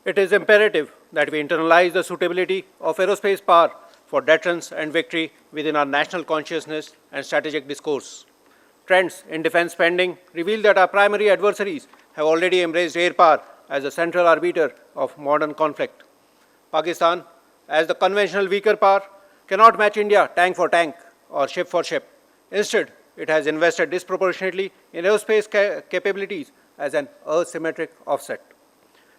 It is imperative that we internalize the suitability of aerospace power for deterrence and victory within our national consciousness and strategic discourse. Trends in defense spending reveal that our primary adversaries have already embraced air power as a central arbiter of modern conflict. Pakistan, as the conventional weaker power, cannot match India tank for tank or ship for ship. Instead, it has invested disproportionately in aerospace capabilities as an asymmetric offset.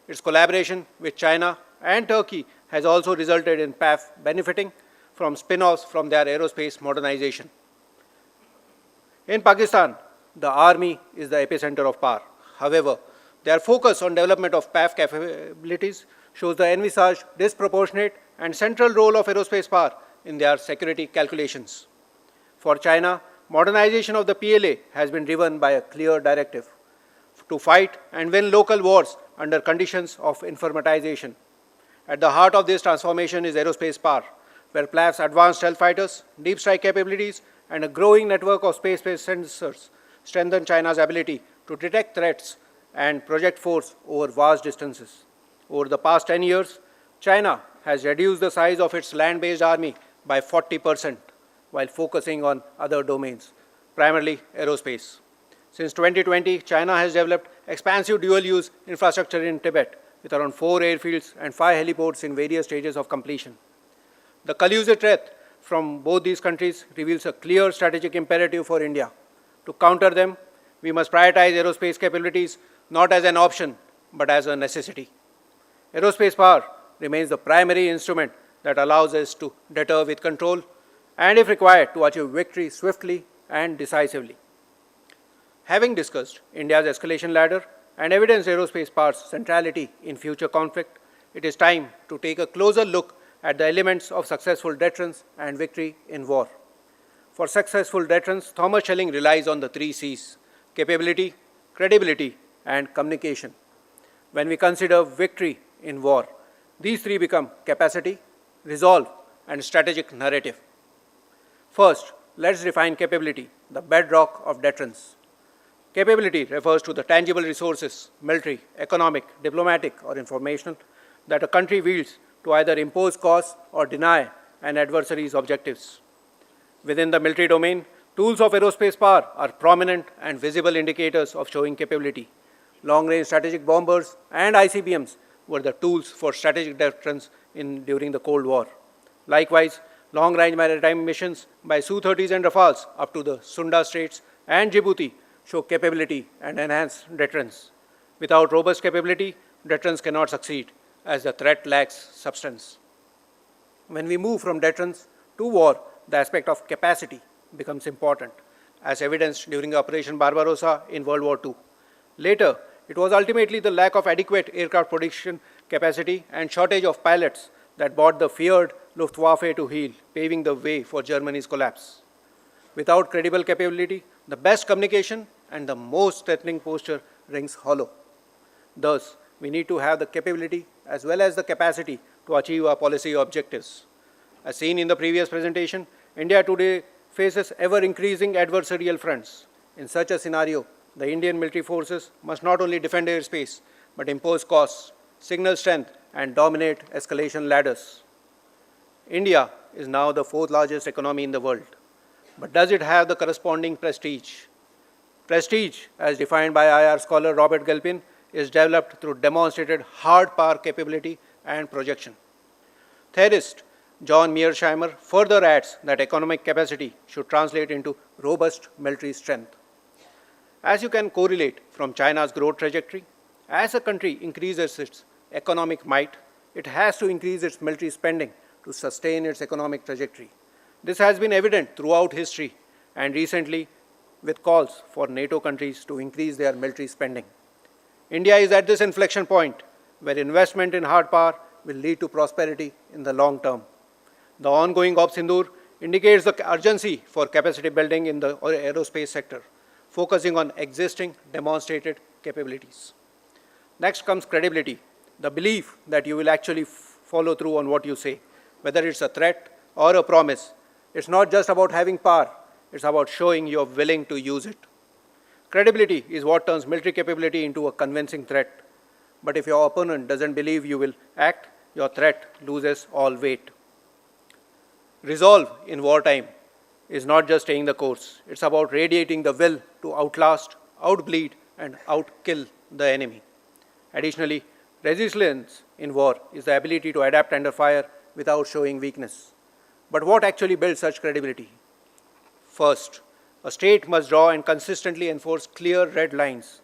Its collaboration with China and Turkey has also resulted in PAF benefiting from spin-offs from their aerospace modernization. In Pakistan, the army is the epicenter of power. However, their focus on development of PAF capabilities shows the envisaged disproportionate and central role of aerospace power in their security calculations. For China, modernization of the PLA has been driven by a clear directive to fight and win local wars under conditions of informatization. At the heart of this transformation is aerospace power, where PLAF's advanced stealth fighters, deep strike capabilities, and a growing network of space-based sensors strengthen China's ability to detect threats and project force over vast distances. Over the past 10 years, China has reduced the size of its land-based army by 40%, while focusing on other domains, primarily aerospace. Since 2020, China has developed expansive dual-use infrastructure in Tibet, with around 4 airfields and 5 heliports in various stages of completion. The collusive threat from both these countries reveals a clear strategic imperative for India. To counter them, we must prioritize aerospace capabilities not as an option, but as a necessity. Aerospace power remains the primary instrument that allows us to deter with control and, if required, to achieve victory swiftly and decisively. Having discussed India's escalation ladder and evidenced aerospace power's centrality in future conflict, it is time to take a closer look at the elements of successful deterrence and victory in war. For successful deterrence, Thomas Schelling relies on the 3 C's: capability, credibility, and communication. When we consider victory in war, these 3 become capacity, resolve, and strategic narrative. First, let's define capability, the bedrock of deterrence. Capability refers to the tangible resources, military, economic, diplomatic, or informational, that a country wields to either impose costs or deny an adversary's objectives. Within the military domain, tools of aerospace power are prominent and visible indicators of showing capability. Long-range strategic bombers and ICBMs were the tools for strategic deterrence during the Cold War. Likewise, long-range maritime missions by Su-30s and Rafales up to the Sunda Straits and Djibouti show capability and enhance deterrence. Without robust capability, deterrence cannot succeed, as the threat lacks substance. When we move from deterrence to war, the aspect of capacity becomes important, as evidenced during Operation Barbarossa in World War II. Later, it was ultimately the lack of adequate aircraft production capacity and shortage of pilots that brought the feared Luftwaffe to heel, paving the way for Germany's collapse. Without credible capability, the best communication and the most threatening posture rings hollow. Thus, we need to have the capability as well as the capacity to achieve our policy objectives. As seen in the previous presentation, India today faces ever-increasing adversarial fronts. In such a scenario, the Indian military forces must not only defend airspace, but impose costs, signal strength, and dominate escalation ladders. India is now the 4th largest economy in the world. But does it have the corresponding prestige? Prestige, as defined by IR scholar Robert Galpin, is developed through demonstrated hard power capability and projection. Theorist John Mearsheimer further adds that economic capacity should translate into robust military strength. As you can correlate from China's growth trajectory, as a country increases its economic might, it has to increase its military spending to sustain its economic trajectory. This has been evident throughout history and recently with calls for NATO countries to increase their military spending. India is at this inflection point where investment in hard power will lead to prosperity in the long term. The ongoing Op Sindoor indicates the urgency for capacity building in the aerospace sector, focusing on existing demonstrated capabilities. Next comes credibility, the belief that you will actually follow through on what you say, whether it's a threat or a promise. It's not just about having power, it's about showing you're willing to use it. Credibility is what turns military capability into a convincing threat. but if your opponent doesn't believe you will act, your threat loses all weight. Resolve in wartime is not just staying the course. It's about radiating the will to outlast, outbleed, and outkill the enemy. Additionally, resilience in war is the ability to adapt under fire without showing weakness. But what actually builds such credibility? First, a state must draw and consistently enforce clear red lines.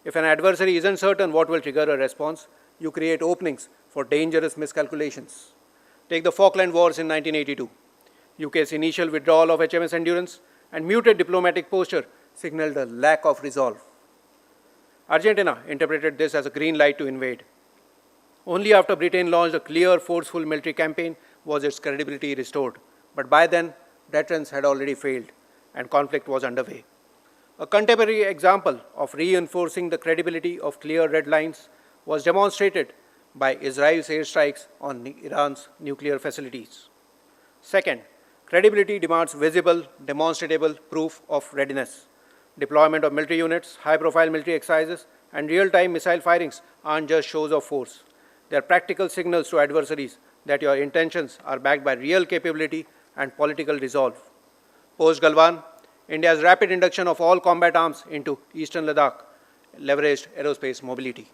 If an adversary isn't certain what will trigger a response, you create openings for dangerous miscalculations. Take the Falkland Wars in 1982. UK's initial withdrawal of HMS Endurance and muted diplomatic posture signaled a lack of resolve. Argentina interpreted this as a green light to invade. Only after Britain launched a clear, forceful military campaign was its credibility restored. But by then, deterrence had already failed and conflict was underway. A contemporary example of reinforcing the credibility of clear red lines was demonstrated by Israel's airstrikes on Iran's nuclear facilities. Second, credibility demands visible, demonstrable proof of readiness. Deployment of military units, high-profile military exercises, and real-time missile firings aren't just shows of force. They are practical signals to adversaries that your intentions are backed by real capability and political resolve. Post-Galwan, India's rapid induction of all combat arms into eastern Ladakh leveraged aerospace mobility.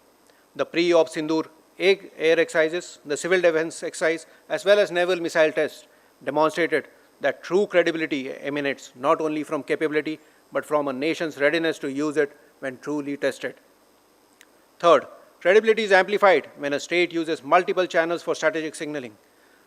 The pre-op Sindoor air exercises, the civil defense exercise, as well as naval missile tests demonstrated that true credibility emanates not only from capability, but from a nation's readiness to use it when truly tested. Third, credibility is amplified when a state uses multiple channels for strategic signaling.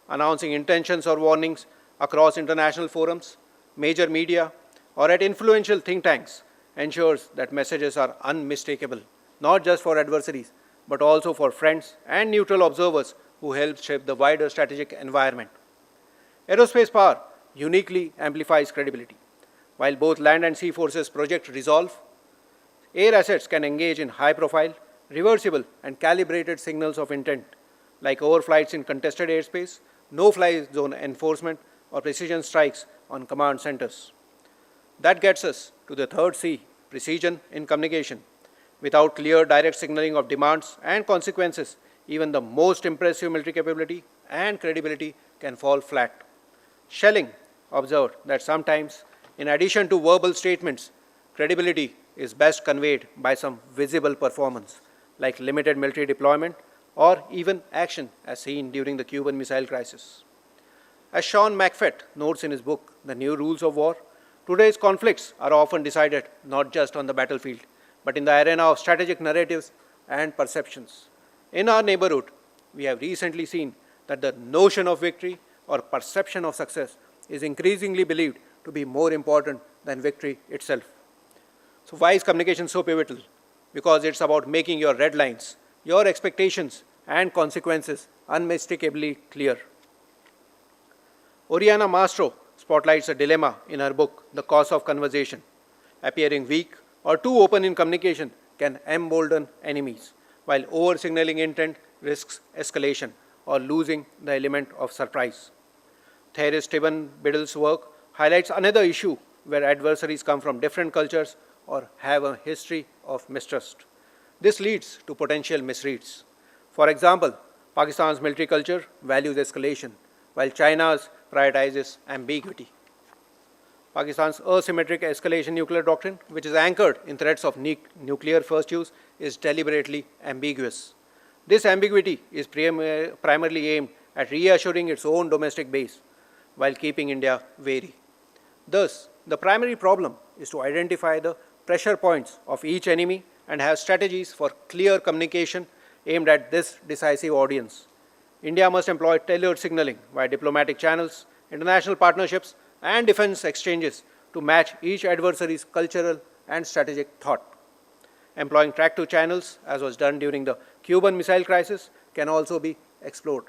Announcing intentions or warnings across international forums, major media, or at influential think tanks ensures that messages are unmistakable, not just for adversaries, but also for friends and neutral observers who help shape the wider strategic environment. Aerospace power uniquely amplifies credibility. While both land and sea forces project resolve, air assets can engage in high-profile, reversible, and calibrated signals of intent, like overflights in contested airspace, no-fly zone enforcement, or precision strikes on command centers. That gets us to the third C, precision in communication. Without clear direct signaling of demands and consequences, even the most impressive military capability and credibility can fall flat. Schelling observed that sometimes, in addition to verbal statements, credibility is best conveyed by some visible performance, like limited military deployment or even action as seen during the Cuban Missile Crisis. As Sean McFett notes in his book, The New Rules of War, today's conflicts are often decided not just on the battlefield, but in the arena of strategic narratives and perceptions. In our neighborhood, we have recently seen that the notion of victory or perception of success is increasingly believed to be more important than victory itself. So why is communication so pivotal? Because it's about making your red lines, your expectations, and consequences unmistakably clear. Oriana Mastro spotlights a dilemma in her book, The Cost of Conversation. Appearing weak or too open in communication can embolden enemies, while over-signaling intent risks escalation or losing the element of surprise. Theorist Stephen Biddle's work highlights another issue where adversaries come from different cultures or have a history of mistrust. This leads to potential misreads. For example, Pakistan's military culture values escalation, while China's prioritizes ambiguity. Pakistan's asymmetric escalation nuclear doctrine, which is anchored in threats of nuclear first use, is deliberately ambiguous. This ambiguity is primarily aimed at reassuring its own domestic base, while keeping India wary. Thus, the primary problem is to identify the pressure points of each enemy and have strategies for clear communication aimed at this decisive audience. India must employ tailored signaling via diplomatic channels, international partnerships, and defense exchanges to match each adversary's cultural and strategic thought. Employing track-to channels, as was done during the Cuban Missile Crisis, can also be explored.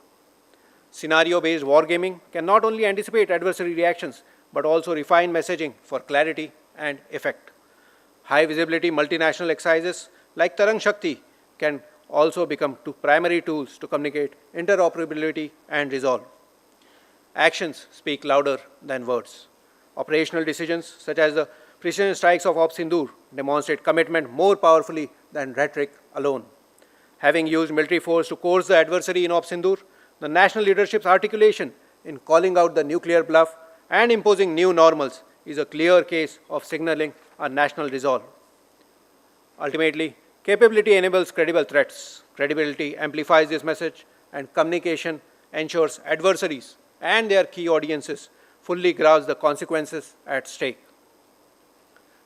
Scenario-based wargaming can not only anticipate adversary reactions, but also refine messaging for clarity and effect. High-visibility multinational exercises like Tarang Shakti can also become two primary tools to communicate interoperability and resolve. Actions speak louder than words. Operational decisions, such as the precision strikes of Op Sindoor, demonstrate commitment more powerfully than rhetoric alone. Having used military force to coerce the adversary in Sindoor, the national leadership's articulation in calling out the nuclear bluff and imposing new normals is a clear case of signaling a national resolve. Ultimately, capability enables credible threats. Credibility amplifies this message, and communication ensures adversaries and their key audiences fully grasp the consequences at stake.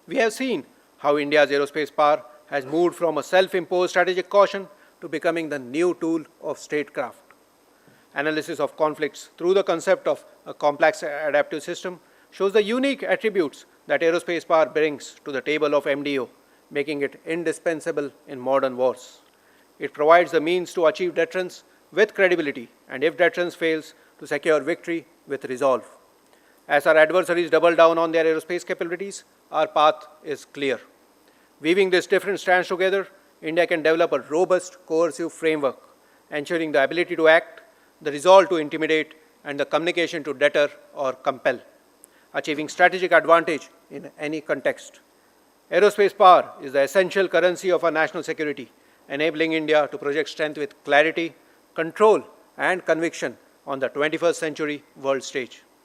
We have seen how India's aerospace power has moved from a self-imposed strategic caution to becoming the new tool of statecraft. Analysis of conflicts through the concept of a complex adaptive system shows the unique attributes that aerospace power brings to the table of MDO, making it indispensable in modern wars. It provides the means to achieve deterrence with credibility, and if deterrence fails, to secure victory with resolve. As our adversaries double down on their aerospace capabilities, our path is clear. Weaving these different strands together, India can develop a robust, coercive framework, ensuring the ability to act, the resolve to intimidate, and the communication to deter or compel, achieving strategic advantage in any context. Aerospace power is the essential currency of our national security, enabling India to project strength with clarity, control, and conviction on the 21st century world stage.